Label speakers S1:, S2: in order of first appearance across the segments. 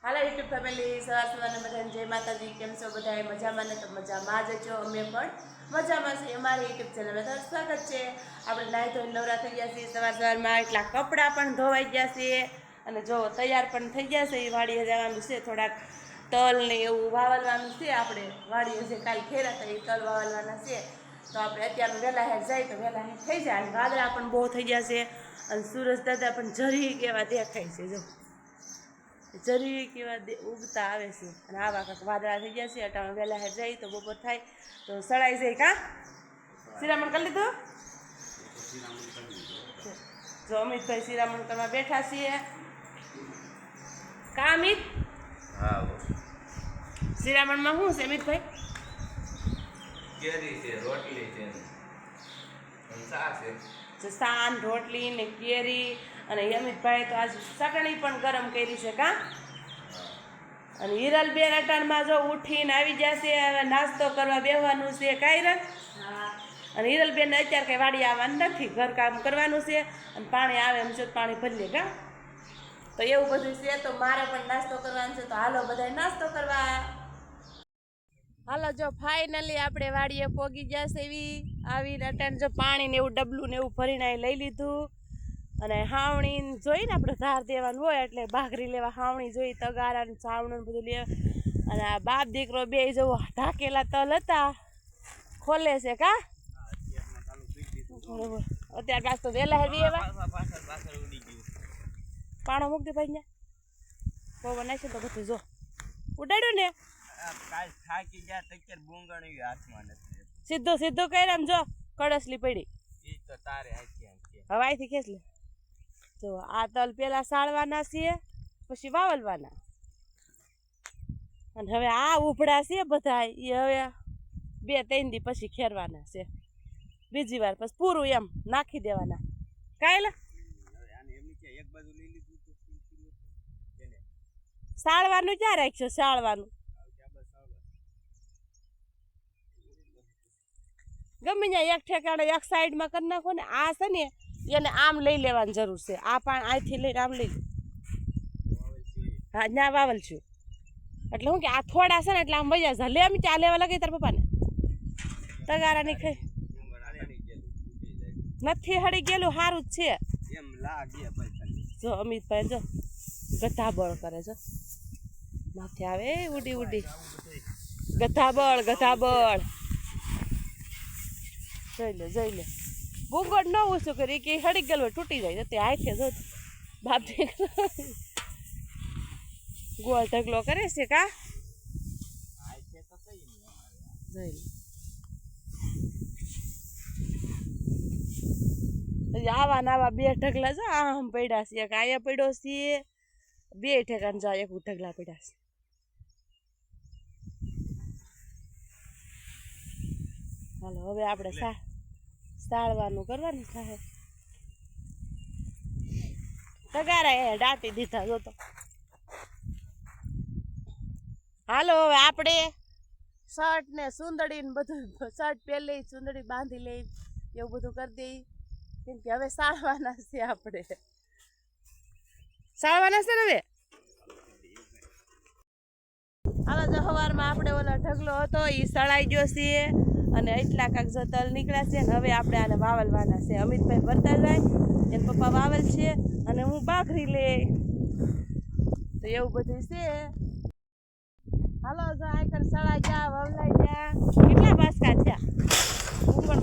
S1: હાલો YouTube family, સવારના બધાને જય માતાજી. કેમ છો બધાએ? મજામાં ને? તો મજામાં જ છો. અમે પણ મજામાં છીએ. અમારી યુટ્યુબ ચેનલમાં તમારું સ્વાગત છે. આપણે નાહી ધોઈને નવરા થઈ ગયા છીએ. સવારમાં એટલા કપડાં પણ ધોવાઈ ગયા છે અને જો તૈયાર પણ થઈ ગયા છે. એ વાડીએ જવાનું છે, થોડાક તલ ને એવું વાવલવાનું છે. આપણે વાડીએ જે કાલ ખેરા હતા એ તલ વાવલવાના છે, તો આપણે અત્યારે વહેલા હેર જાય તો વહેલા હેર થઈ જાય. અને વાદળા પણ બહુ થઈ ગયા છે અને સૂરજ દાદા પણ જરી કેવા દેખાય છે. જો જરી કેવા ઉગતા આવે છે અને આવા કાંક વાદળા થઈ ગયા છે. અટાણે વહેલા હેર જાય તો બપોર થાય તો સળાઈ જાય. કાં શિરામણ કરી લીધું? જો અમિતભાઈ શિરામણ કરવા બેઠા છીએ. કા અમિત?
S2: હા,
S1: શિરામણમાં શું છે અમિતભાઈ?
S2: કેરી છે, રોટલી છે, ચા છે.
S1: સાન રોટલી ને કેરી. અને અમિતભાઈ તો આજ ચટણી પણ ગરમ કરી છે. કાં? અને હિરલબેન અટાણમાં જો ઉઠીને આવી જશે. હવે નાસ્તો કરવા બેસવાનું છે. કાંઈ અને હિરલબેન અત્યારે કંઈ વાડી આવવાનું નથી, ઘરકામ કરવાનું છે અને પાણી આવે એમ છે તો પાણી ભરી લે. કાં? તો એવું બધું છે. તો મારે પણ નાસ્તો કરવાનો છે, તો હાલો બધાય નાસ્તો કરવા. હાલો જો ફાઇનલી આપણે વાડીએ પોગી જશે. એવી આવીને અટાણ જો પાણી ને એવું ડબલું ને એવું ભરીને લઈ લીધું. અને હાવણી જોઈને આપણે ધાર દેવાનું હોય એટલે ભાખરી લેવા હાવણી જોઈ, તગારા ને ચાવણું બધું લેવા. અને આ બાપ દીકરો બે જવો ઢાકેલા તલ હતા, ખોલે છે. કાં? બરોબર. અત્યારે પાસ તો વહેલા હેવી એવા પાણો મૂકી ભાઈ ને પવન નાખે તો બધું જો ઉડાડ્યું ને. સીધું સીધું કર્યા આમ જો કડસલી પડી. હવે અહીંથી ખેંચ લે. જો આ તલ પેલા સાળવાના છે, પછી વાવલવાના. અને હવે આ ઉભડા છે બધા એ હવે 2-3 દી પછી ખેરવાના છે. બીજી વાર પછી પૂરું એમ નાખી દેવાના. કાંઈ સાળવાનું ક્યાં રાખ્યો? સાળવાનું ગમે ત્યાં એક ઠેકાણે એક સાઈડમાં કરી નાખો ને. આ છે ને એને આમ લઈ લેવાની જરૂર છે. આ પણ અહીંથી લઈને આમ લઈ લે. હા, ત્યાં વાવલ છું એટલે શું કે આ થોડા છે ને એટલે આમ વૈયા છે. લે એમ ત્યાં લેવા લાગે તાર પપ્પાને તગારાની ખાઈ નથી હળી ગયેલું. સારું જ છે. જો અમિતભાઈ જો ગધાબળ કરે છે. માથે આવે ઉડી ઉડી ગધાબળ ગધાબળ. જોઈ લે ભૂંગળ ન ઓછું કરી કે હળી ગયેલું તૂટી જાય. તે હાથે જો બાપ ગોળ ઢગલો કરે છે. કાં? આવા નાવા 2 ઢગલા જો આમ પડ્યા છે. એક આયા પડ્યો છે, 2 ઠેકાને જા એક ઢગલા પડ્યા છે. હાલો હવે આપણે સાળવાનું કરવાનું થાય. તગારા એ દાટી દીધા જોતો. હાલો હવે આપણે શર્ટ ને સુંદડી ને બધું, શર્ટ પહેરી સુંદડી બાંધી લઈ એવું બધું કરી દઈ. કેમ કે હવે સાળવાના છે. આપણે સાળવાના છે ને હવે. હાલો જો સવારમાં આપણે ઓલો ઢગલો હતો એ સળાઈ ગયો છે અને એટલા કાંક જો તલ નીકળ્યા છે. ને હવે આપણે આને વાવલવાના છે. અમિતભાઈ ભરતા જાય, એને પપ્પા વાવલ છે અને હું ભાખરી લે. તો એવું બધું છે. હાલો જો આઈકર સળાઈ ગયા, વવલાઈ ગયા. કેટલા બાસકા થયા? મુગણ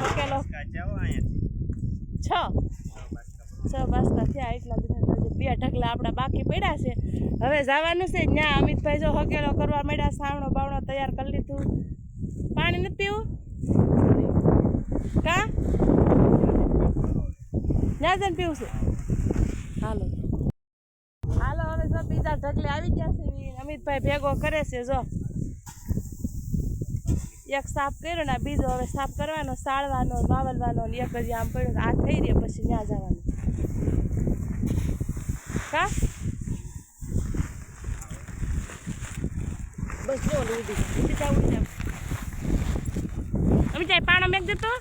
S1: હકેલો 6 બાસકા થયા. એટલા બધા 2 ઢગલા આપણા બાકી પડ્યા છે. હવે જવાનું છે ત્યાં. અમિતભાઈ જો હકેલો કરવા માંડ્યા. સાવણો બાવણો તૈયાર કરી લીધું. પાણી નથી પીવું? કાં? ત્યાં જઈને પીવું છે. હાલો હાલો હવે જો બીજા ઢગલે આવી ગયા છે. અમિતભાઈ ભેગો કરે છે. જો એક સાફ કર્યો ને બીજો હવે સાફ કરવાનો, સાળવાનો, વાવલવાનો. એક જ આમ પડ્યો આ થઈ રહે પછી ત્યાં જવાનું. કાં? બસ જો ઉડી જાવ. અમે જાય પાણો મેક દેતો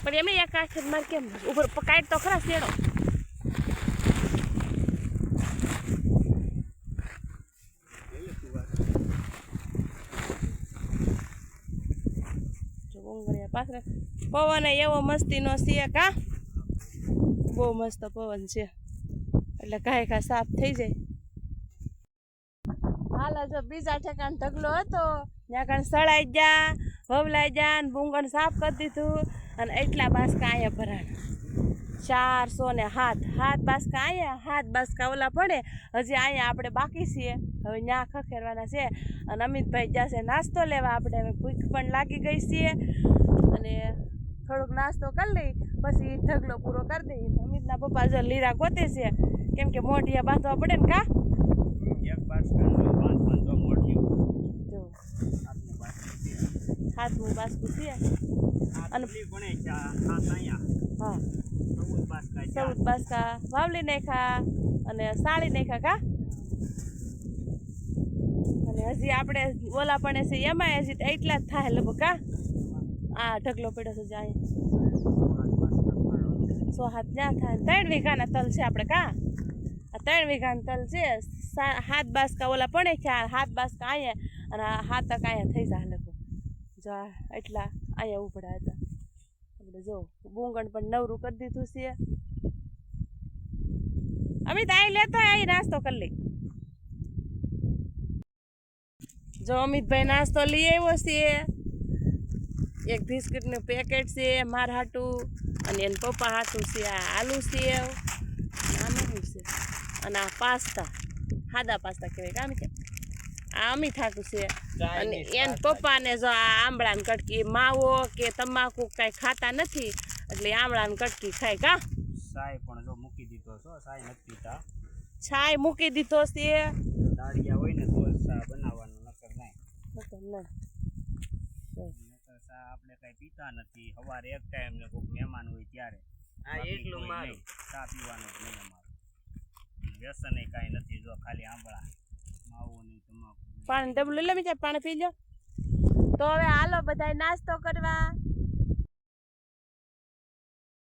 S1: પણ એમ એક આખે મારે કેમ ઉપર કાઢ તો ખરા શેડો. પાછળ પવન એવો મસ્તીનો છે કા બહુ મસ્ત પવન છે એટલે કાંઈ કાંઈ સાફ થઈ જાય. હાલો જો બીજા ઠેકાણ ઢગલો હતો ત્યાં કાંઈ સળાઈ ગયા વવલાઈ ગયા ને બુંગણ સાફ કરી દીધું અને એટલા બાસકા અહીંયા ભરાણા 407 બાસકા અહીંયા 7 બાસકા ઓલા પડે હજી અહીંયા આપણે બાકી છીએ હવે ત્યાં ખખેરવાના છે અને અમિતભાઈ જશે નાસ્તો લેવા આપણે હવે ભૂખ પણ લાગી ગઈ છીએ અને થોડોક નાસ્તો કરી લઈ પછી ઢગલો પૂરો કરી દઈએ. અમિતના પપ્પા જો લીરા ગોતે છે કેમ કે મોઢિયા બાંધવા પડે ને કા જો હાથનું બાસકું છે અને હા 14 બાસકા વાવલી નાખ્યા અને સાળી નાખ્યા કા અને હજી આપણે ઓલા પણ છે એમાં હજી એટલા જ થાય લગભગ કા આ ઢગલો પડ્યો છે જાય 100 ત્યાં થાય 3 વીઘાના તલ છે આપણે કા આ 3 વીઘાના તલ છે 7 બાસકા ઓલા પડે છે 7 બાસકા અહીંયા અને 7 અહીંયા થઈ જાય લગભગ જો એટલા અહીંયા ઉપડા હતા આપણે જો બુંગણ પણ નવરું કરી દીધું છે. અમિત આઈ લેતો આઈ નાસ્તો કરી લઈ. જો અમિતભાઈ નાસ્તો લઈ આવ્યો છે એક બિસ્કિટનું પેકેટ છે માર હાટું અને એના પપ્પા હાટું છે આ આલુ સેવ આનું છે અને આ પાસ્તા સાદા પાસ્તા કહેવાય કામ કે આ અમિત હાટું છે અને એના પપ્પાને જો આ આંબળાની કટકી માવો કે તમાકુ કાંઈ ખાતા નથી એટલે આંબળાની કટકી ખાય કા
S3: સાય પણ જો મૂકી દીધો છો સાય નથી પીતા
S1: છાય મૂકી દીધો છે
S3: દાળિયા હોય ને તો સા બનાવવાનું નકર નહીં નકર સા આપણે કઈ પીતા નથી સવારે એક ટાઈમ ને કોઈક મહેમાન હોય ત્યારે
S2: આ એટલું મારું
S3: ચા પીવાનું જ નહીં અમારું વ્યસન કાંઈ નથી જો ખાલી આંબળા માવો નહીં તમાકુ
S1: પાણી ડબલું લે મીઠા પાણી પી લો તો હવે હાલો બધા નાસ્તો કરવા.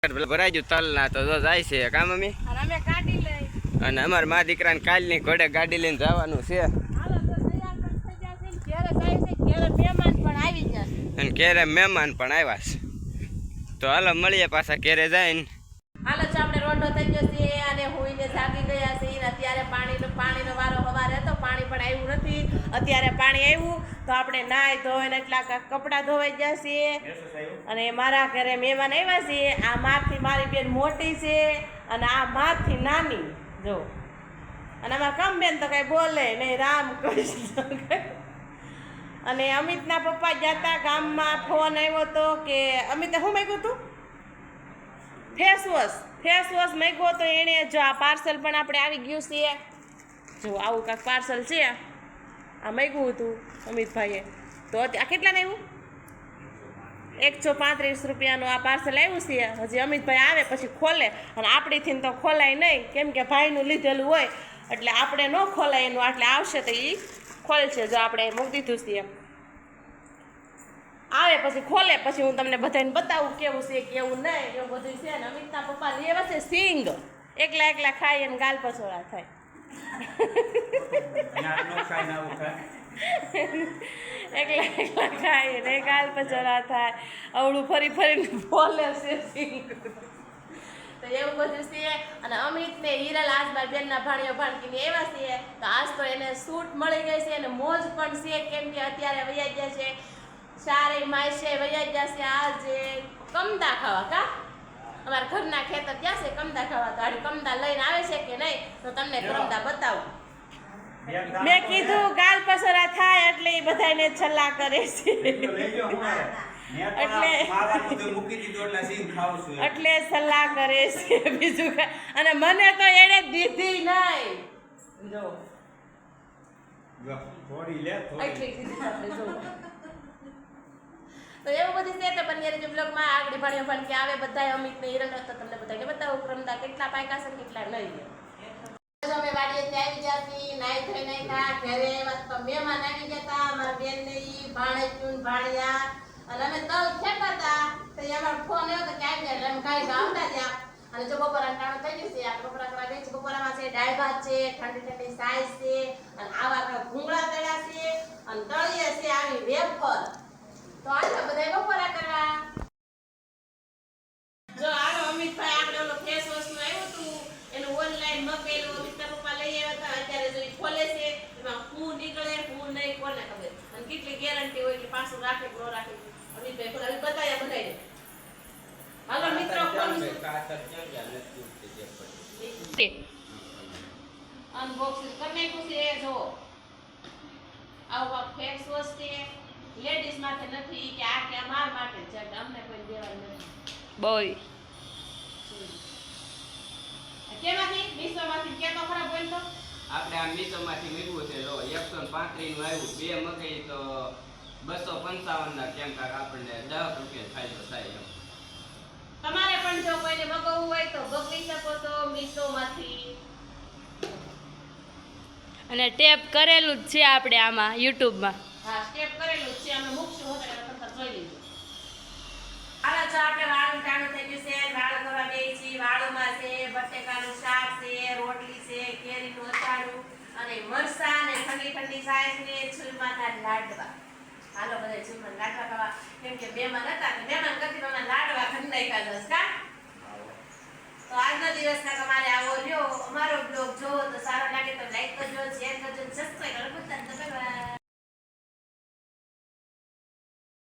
S2: ભરાઈ ગયું તલ ના તો જો જાય છે કા મમ્મી
S1: અને અમે કાઢી લઈ
S2: અને અમાર મા દીકરાને કાલની ઘોડે ગાડી લઈને જવાનું છે
S1: હાલો તો તૈયાર પણ થઈ જશે ને ઘરે જાય છે ઘરે મહેમાન પણ આવી જશે
S2: અને ઘેરે મહેમાન પણ આવ્યા છે તો હાલો મળીએ પાછા ઘેરે જઈને.
S1: હાલો તો આપણે રોંઢો થઈ ગયો છે અને હોઈને જાગી ગયા છે અને અત્યારે પાણીનો વારો સવારે હતો પાણી પણ આવ્યું નથી અત્યારે પાણી આવ્યું તો આપણે નાય ધોઈને એટલા કપડાં ધોવાઈ જશે અને મારા ઘરે મહેમાન આવ્યા છે આ મારથી મારી બેન મોટી છે અને આ મારથી નાની જો અને અમારા કમબેન તો કઈ બોલે નહીં રામ કૃષ્ણ અને અમિતના પપ્પા જતા ગામમાં ફોન આવ્યો તો કે અમિતે શું માંગ્યું હતું ફેસ વોશ માંગ્યો તો એણે જો આ પાર્સલ પણ આપણે આવી ગયું છે જો આવું કાંઈક પાર્સલ છે આ માંગ્યું હતું અમિતભાઈએ તો આ કેટલાને આવ્યું 135 રૂપિયાનું આ પાર્સલ આવ્યું છે. હજી અમિતભાઈ આવે પછી ખોલે અને આપણીથી તો ખોલાય નહીં કેમ કે ભાઈનું લીધેલું હોય એટલે આપણે ન ખોલાય એનું એટલે આવશે તો એ ખોલશે જો આપણે મૂકી દીધું છે આવે પછી ખોલે પછી હું તમને બધાને બતાવું કેવું છે કેવું નહીં એવું બધું છે ને અમિતના પપ્પા લેવા છે સિંગ એકલા ખાઈ અને ગાલ પછોડા થાય એકલા ખાઈ ને ગાલ પછોડા થાય અવળું ફરીને બોલે છે સિંગ તો એવું બધું છે. અને અમિત ને હિરલ આજબાર બેનના ભાણીઓ ભાણકીને એવા છે તો આજ તો એને સૂટ મળી ગઈ છે અને મોજ પણ છે કેમ કે અત્યારે વૈયા ગયા છે સારે માયસે વૈયા જશે આજે કમદા ખાવા કા અમારા ઘરના ખેતર જશે કમદા ખાવા તો આડી કમદા લઈને આવે છે કે નહીં તો તમને કમદા બતાવું. મેં કીધું ગાલ પસરા થાય એટલે એ બધાને છલ્લા કરે છે એટલે સલાહ કરે છે બીજું અને મને તો એને દીધી નહીં જો તો એવું બધું છે તો બન્યા રેજો બ્લોગમાં આગળ ભાણ્યો ભાણ કે આવે બધા અમિત ને હિરલ તો તમને બધાને બતાવું ક્રમદા કેટલા પાયકા છે કેટલા નહીં. અમે વાડીએ આવી જતી નાઈ ધોઈ નાઈ ખા ઘરે તો મહેમાન આવી જતા મારા બેન ને ભાણેજું ભાણિયા અને અમે તલ ખેંચતા તો અમારો ફોન આવ્યો તો કે આવી જાય એટલે અમે કાંઈ આવતા ત્યાં અને જો બપોરા ટાણું થઈ ગયું છે આ બપોરા કરવા ગઈ છે બપોરામાં છે દાળ ભાત છે ઠંડી સાઈઝ છે અને આવા ભૂંગળા તળ્યા છે અને તળીએ છે આવી વેફર તો આજે બધા બપોરા કરવા પેલો મિસ્ટર પપ્પા લઈ આવ્યા હતા અત્યારે જો ઈ ખોલે છે એમાં હું નીકળે હું નહીં કોને ખબર અને કેટલી ગેરંટી હોય કે પાછું રાખે કે ન રાખે અમિતભાઈ ખોલે બતાવ્યા બધાને હાલો મિત્રો અનબોક્સિંગ કરી નાખ્યું છે જો આવું ફેસ વોશ છે લેડીઝ માટે નથી કે આ કે અમાર માટે જ છે અમને કોઈ દેવાનું નથી બોય કેમાંથી વિશ્વમાંથી કે તો ખરાબ બોલ તો
S2: આપણે આ મીસોમાંથી મેળવું છે જો 135 નું આવ્યું બે મગાઈ તો 255 ના કેમ કાક આપણને 10 રૂપિયા ફાયદો થાય એમ
S1: તમારે પણ જો કોઈને મગાવવું હોય તો મગાવી શકો છો મીશોમાંથી
S4: અને ટેપ કરેલું જ છે આપણે આમાં યુટ્યુબમાં.
S1: હા સ્ટેપ કરેલું જ છે અમે મૂકશું હોત એટલે તમે જોઈ લેજો હાલો જો આપણે વાળું ટાણું થઈ ગયું છે વાળું કરવા બેસી છીએ વાળુમાં છે બટેકાનું શાક છે રોટલી છે કેરીનું અચારું અને મરચાં અને ઠંડી ઠંડી છાશ ને છુરમાના લાડવા હાલો બધા છુરમાના લાડવા ખાવા કેમ કે મહેમાન હતા તો મહેમાન કરતી મને લાડવા ખંડાઈ દસ કા તો આજનો દિવસ ના તમારે આવો રહ્યો અમારો બ્લોગ જોવો તો સારો લાગે તો લાઈક કરજો શેર કરજો સબસ્ક્રાઇબ કરજો બધાને બાય બાય